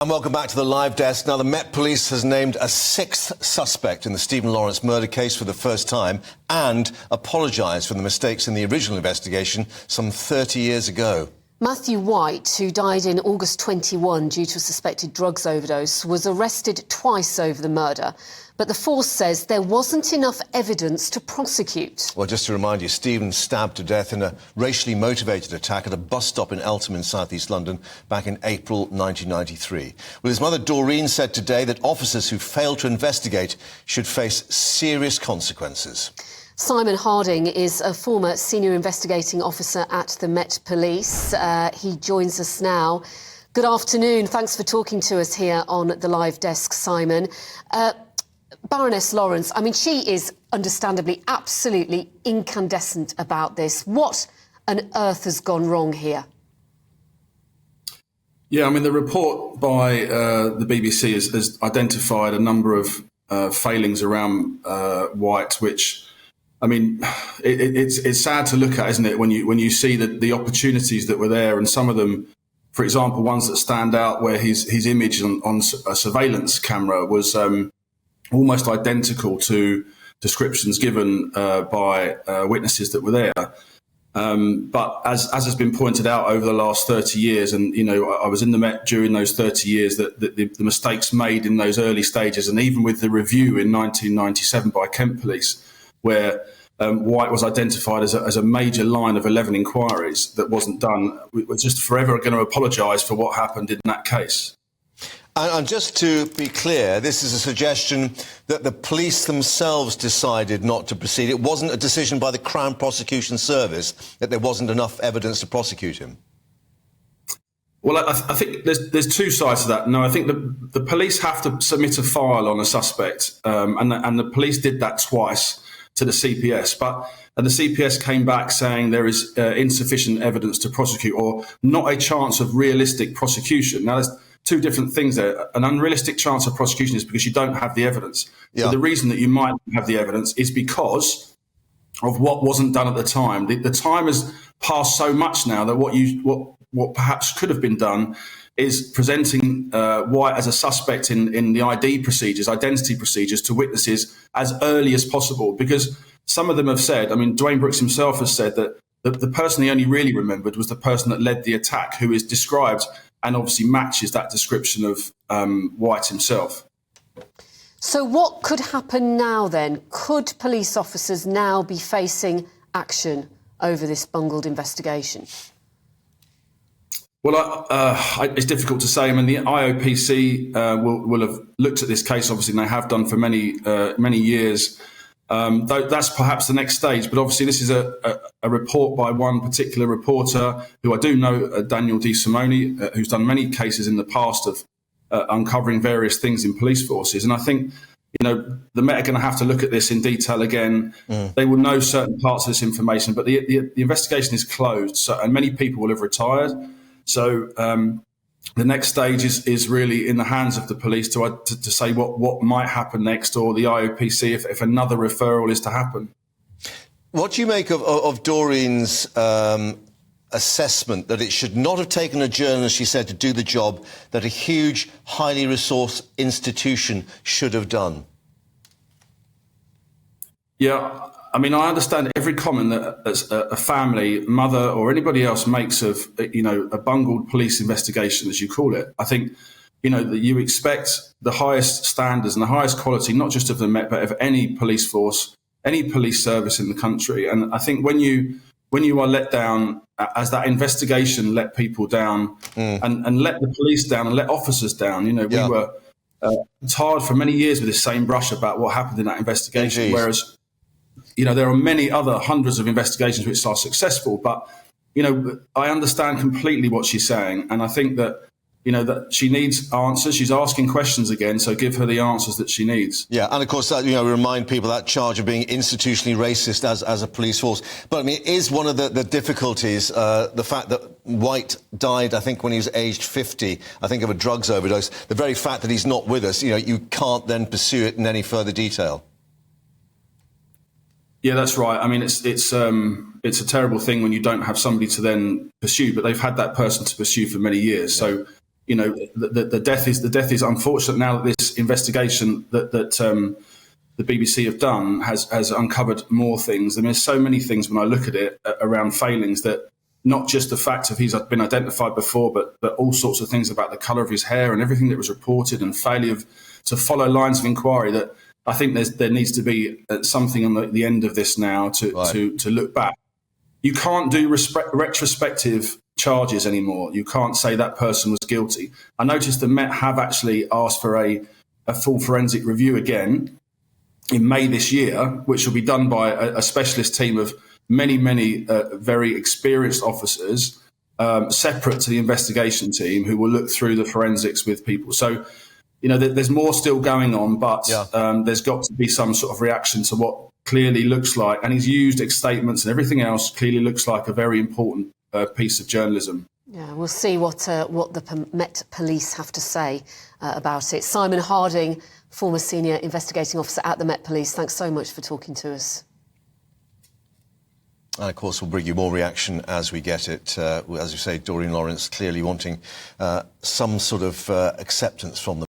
And welcome back to the Live Desk. Now, the Met Police has named a sixth suspect in the Stephen Lawrence murder case for the first time and apologised for the mistakes in the original investigation some 30 years ago. Matthew White, who died in August 21 due to a suspected drugs overdose, was arrested twice over the murder. But the force says there wasn't enough evidence to prosecute. Well, just to remind you, Stephen stabbed to death in a racially motivated attack at a bus stop in Eltham in south-east London back in April 1993. Well, his mother Doreen said today that officers who failed to investigate should face serious consequences. Simon Harding is a former senior investigating officer at the Met Police. He joins us now. Good afternoon. Thanks for talking to us here on the Live Desk, Simon. Baroness Lawrence, I mean, she is understandably absolutely incandescent about this. What on earth has gone wrong here? Yeah, I mean, the report by the BBC has identified a number of failings around White, which, I mean, it's sad to look at, isn't it, when you see the opportunities that were there, and some of them, for example, ones that stand out where his image on a surveillance camera was almost identical to descriptions given by witnesses that were there. But as has been pointed out over the last 30 years, and, you know, I was in the Met during those 30 years, that the mistakes made in those early stages, and even with the review in 1997 by Kent Police, where White was identified as a major line of 11 inquiries that wasn't done, we're just forever going to apologise for what happened in that case. And just to be clear, this is a suggestion that the police themselves decided not to proceed. It wasn't a decision by the Crown Prosecution Service that there wasn't enough evidence to prosecute him. Well, I think there's two sides to that. No, I think the police have to submit a file on a suspect, and the police did that twice to the CPS. And the CPS came back saying there is insufficient evidence to prosecute, or not a chance of realistic prosecution. Now, there's two different things there. An unrealistic chance of prosecution is because you don't have the evidence. Yeah. But the reason that you might have the evidence is because of what wasn't done at the time. The time has passed so much now that what perhaps could have been done is presenting White as a suspect in the identity procedures to witnesses as early as possible, because some of them have said, I mean, Dwayne Brooks himself has said that the person he only really remembered was the person that led the attack, who is described and obviously matches that description of White himself. So what could happen now then? Could police officers now be facing action over this bungled investigation? Well, it's difficult to say. I mean, the IOPC will have looked at this case, obviously, and they have done for many years. That's perhaps the next stage. But obviously, this is a report by one particular reporter who I do know, Daniel De Simone, who's done many cases in the past of uncovering various things in police forces. And I think, you know, the Met are going to have to look at this in detail again. They will know certain parts of this information, but the investigation is closed, and many people will have retired. So the next stage is really in the hands of the police to say what might happen next, or the IOPC if another referral is to happen. What do you make of Doreen's assessment that it should not have taken a journalist, she said, to do the job that a huge, highly resourced institution should have done? Yeah, I mean, I understand every comment that a family, mother or anybody else makes of, you know, a bungled police investigation, as you call it. I think, you know, that you expect the highest standards and the highest quality, not just of the Met, but of any police force, any police service in the country. And I think when you are let down, as that investigation let people down and let the police down and let officers down, you know, we were tarred for many years with the same brush about what happened in that investigation. Indeed. Whereas, you know, there are many other hundreds of investigations which are successful. But, you know, I understand completely what she's saying. And I think that, you know, that she needs answers. She's asking questions again, so give her the answers that she needs. Yeah, and of course, you know, remind people that charge of being institutionally racist as a police force. But, I mean, it is one of the difficulties, the fact that White died, I think, when he was aged 50, I think, of a drugs overdose. The very fact that he's not with us, you know, you can't then pursue it in any further detail. Yeah, that's right. I mean, it's a terrible thing when you don't have somebody to then pursue, but they've had that person to pursue for many years. Yeah. So, you know, the death is unfortunate. Now that this investigation that the BBC have done has uncovered more things. I mean, there's so many things when I look at it around failings, that not just the fact of he's been identified before, but all sorts of things about the colour of his hair and everything that was reported, and failure to follow lines of inquiry. That I think there needs to be something on the end of this now to look back. You can't do retrospective charges anymore. You can't say that person was guilty. I noticed the Met have actually asked for a full forensic review again in May this year, which will be done by a specialist team of many very experienced officers, separate to the investigation team, who will look through the forensics with people. So, you know, there's more still going on, but there's got to be some sort of reaction to what clearly looks like, and his used statements and everything else clearly looks like a very important piece of journalism. Yeah, we'll see what the Met Police have to say about it. Simon Harding, former senior investigating officer at the Met Police, thanks so much for talking to us. And of course, we'll bring you more reaction as we get it. As you say, Doreen Lawrence clearly wanting some sort of acceptance from the